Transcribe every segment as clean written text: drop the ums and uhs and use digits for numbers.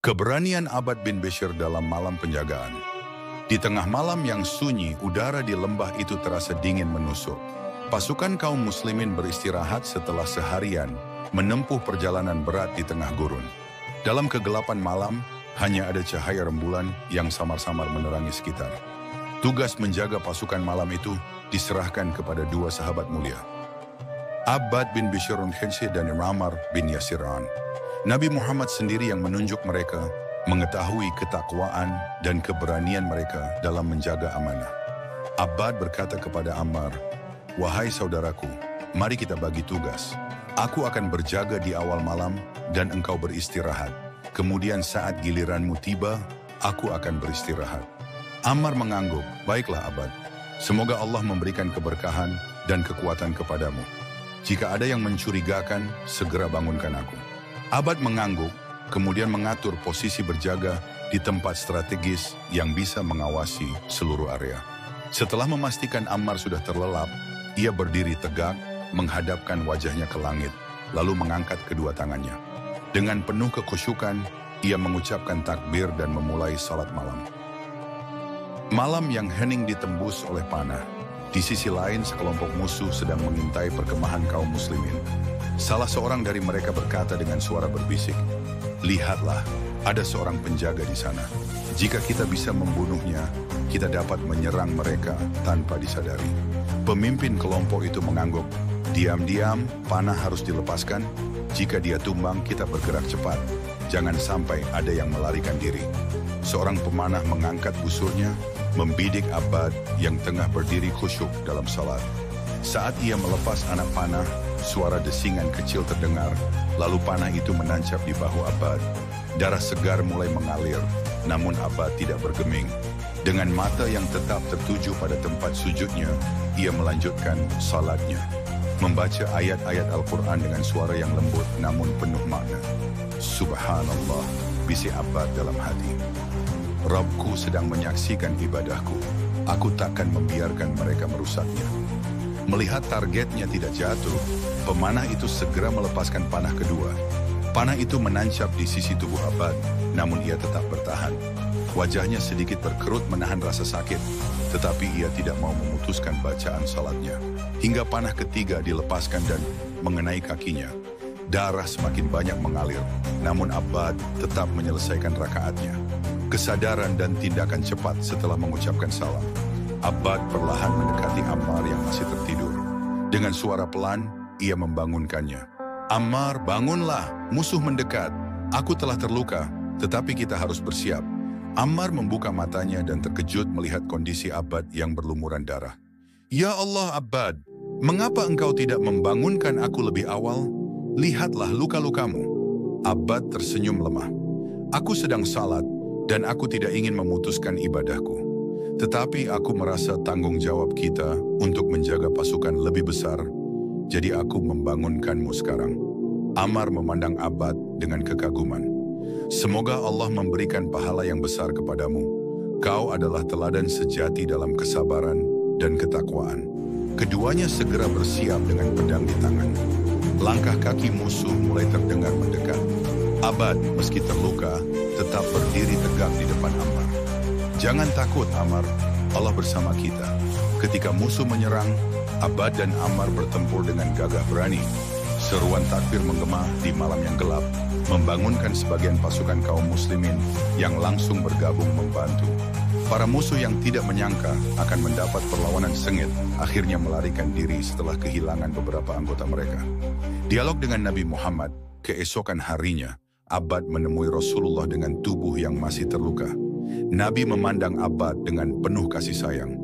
Keberanian Abbad bin Bishr dalam malam penjagaan. Di tengah malam yang sunyi, udara di lembah itu terasa dingin menusuk. Pasukan kaum muslimin beristirahat setelah seharian menempuh perjalanan berat di tengah gurun. Dalam kegelapan malam, hanya ada cahaya rembulan yang samar-samar menerangi sekitar. Tugas menjaga pasukan malam itu diserahkan kepada dua sahabat mulia, Abbad bin Bishr dan Ammar bin Yasir. Nabi Muhammad sendiri yang menunjuk mereka, mengetahui ketakwaan dan keberanian mereka dalam menjaga amanah. Abbad berkata kepada Ammar, "Wahai saudaraku, mari kita bagi tugas. Aku akan berjaga di awal malam dan engkau beristirahat. Kemudian saat giliranmu tiba, aku akan beristirahat." Ammar mengangguk, "Baiklah Abbad, semoga Allah memberikan keberkahan dan kekuatan kepadamu. Jika ada yang mencurigakan, segera bangunkan aku." Abbad mengangguk, kemudian mengatur posisi berjaga di tempat strategis yang bisa mengawasi seluruh area. Setelah memastikan Ammar sudah terlelap, ia berdiri tegak, menghadapkan wajahnya ke langit, lalu mengangkat kedua tangannya. Dengan penuh kekhusyukan, ia mengucapkan takbir dan memulai salat malam. Malam yang hening ditembus oleh panah. Di sisi lain, sekelompok musuh sedang mengintai perkemahan kaum muslimin. Salah seorang dari mereka berkata dengan suara berbisik, "Lihatlah, ada seorang penjaga di sana. Jika kita bisa membunuhnya, kita dapat menyerang mereka tanpa disadari." Pemimpin kelompok itu mengangguk, "Diam-diam, panah harus dilepaskan. Jika dia tumbang, kita bergerak cepat. Jangan sampai ada yang melarikan diri." Seorang pemanah mengangkat busurnya, membidik Abbad yang tengah berdiri khusyuk dalam salat. Saat ia melepas anak panah, suara desingan kecil terdengar, lalu panah itu menancap di bahu Abbad. Darah segar mulai mengalir, namun Abbad tidak bergeming. Dengan mata yang tetap tertuju pada tempat sujudnya, ia melanjutkan salatnya, membaca ayat-ayat Al-Quran dengan suara yang lembut namun penuh makna. "Subhanallah," bisik Abbad dalam hati. "Rabbku sedang menyaksikan ibadahku. Aku takkan membiarkan mereka merusaknya." Melihat targetnya tidak jatuh, pemanah itu segera melepaskan panah kedua. Panah itu menancap di sisi tubuh Abbad, namun ia tetap bertahan. Wajahnya sedikit berkerut menahan rasa sakit, tetapi ia tidak mau memutuskan bacaan salatnya. Hingga panah ketiga dilepaskan dan mengenai kakinya. Darah semakin banyak mengalir, namun Abbad tetap menyelesaikan rakaatnya. Kesadaran dan tindakan cepat setelah mengucapkan salam. Abbad perlahan mendekati Ammar yang masih tertidur. Dengan suara pelan, ia membangunkannya. "Ammar, bangunlah, musuh mendekat. Aku telah terluka, tetapi kita harus bersiap." Ammar membuka matanya dan terkejut melihat kondisi Abbad yang berlumuran darah. "Ya Allah Abbad, mengapa engkau tidak membangunkan aku lebih awal? Lihatlah luka-lukamu." Abbad tersenyum lemah. "Aku sedang salat dan aku tidak ingin memutuskan ibadahku. Tetapi aku merasa tanggung jawab kita untuk menjaga pasukan lebih besar, jadi aku membangunkanmu sekarang." Ammar memandang Abbad dengan kekaguman. "Semoga Allah memberikan pahala yang besar kepadamu. Kau adalah teladan sejati dalam kesabaran dan ketakwaan." Keduanya segera bersiap dengan pedang di tangan. Langkah kaki musuh mulai terdengar mendekat. Abbad, meski terluka, tetap berdiri tegak di depan Ammar. "Jangan takut Ammar, Allah bersama kita." Ketika musuh menyerang, Abbad dan Ammar bertempur dengan gagah berani. Seruan takbir menggema di malam yang gelap, membangunkan sebagian pasukan kaum muslimin yang langsung bergabung membantu. Para musuh yang tidak menyangka akan mendapat perlawanan sengit, akhirnya melarikan diri setelah kehilangan beberapa anggota mereka. Dialog dengan Nabi Muhammad. Keesokan harinya, Abbad menemui Rasulullah dengan tubuh yang masih terluka. Nabi memandang Abbad dengan penuh kasih sayang.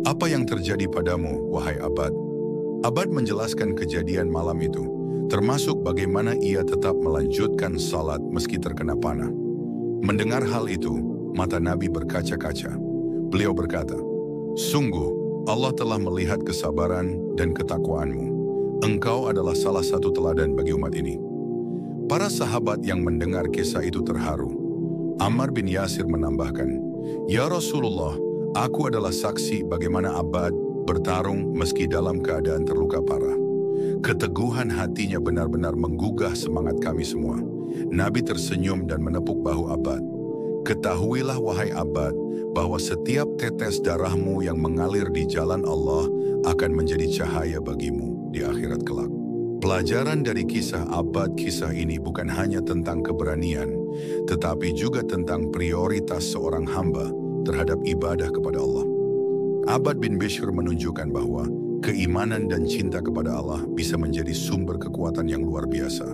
"Apa yang terjadi padamu, wahai Abbad?" Abbad menjelaskan kejadian malam itu, termasuk bagaimana ia tetap melanjutkan salat meski terkena panah. Mendengar hal itu, mata Nabi berkaca-kaca. Beliau berkata, "Sungguh, Allah telah melihat kesabaran dan ketakwaanmu. Engkau adalah salah satu teladan bagi umat ini." Para sahabat yang mendengar kisah itu terharu. Ammar bin Yasir menambahkan, "Ya Rasulullah, aku adalah saksi bagaimana Abbad bertarung meski dalam keadaan terluka parah. Keteguhan hatinya benar-benar menggugah semangat kami semua. Nabi tersenyum dan menepuk bahu Abbad. Ketahuilah wahai Abbad, bahwa setiap tetes darahmu yang mengalir di jalan Allah akan menjadi cahaya bagimu di akhirat kelak. Pelajaran dari kisah Abbad kisah ini bukan hanya tentang keberanian, tetapi juga tentang prioritas seorang hamba terhadap ibadah kepada Allah. Abbad bin Bishr menunjukkan bahwa keimanan dan cinta kepada Allah bisa menjadi sumber kekuatan yang luar biasa,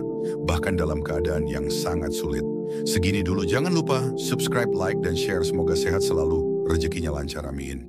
bahkan dalam keadaan yang sangat sulit. Segini dulu, jangan lupa subscribe, like, dan share. Semoga sehat selalu, rezekinya lancar, amin.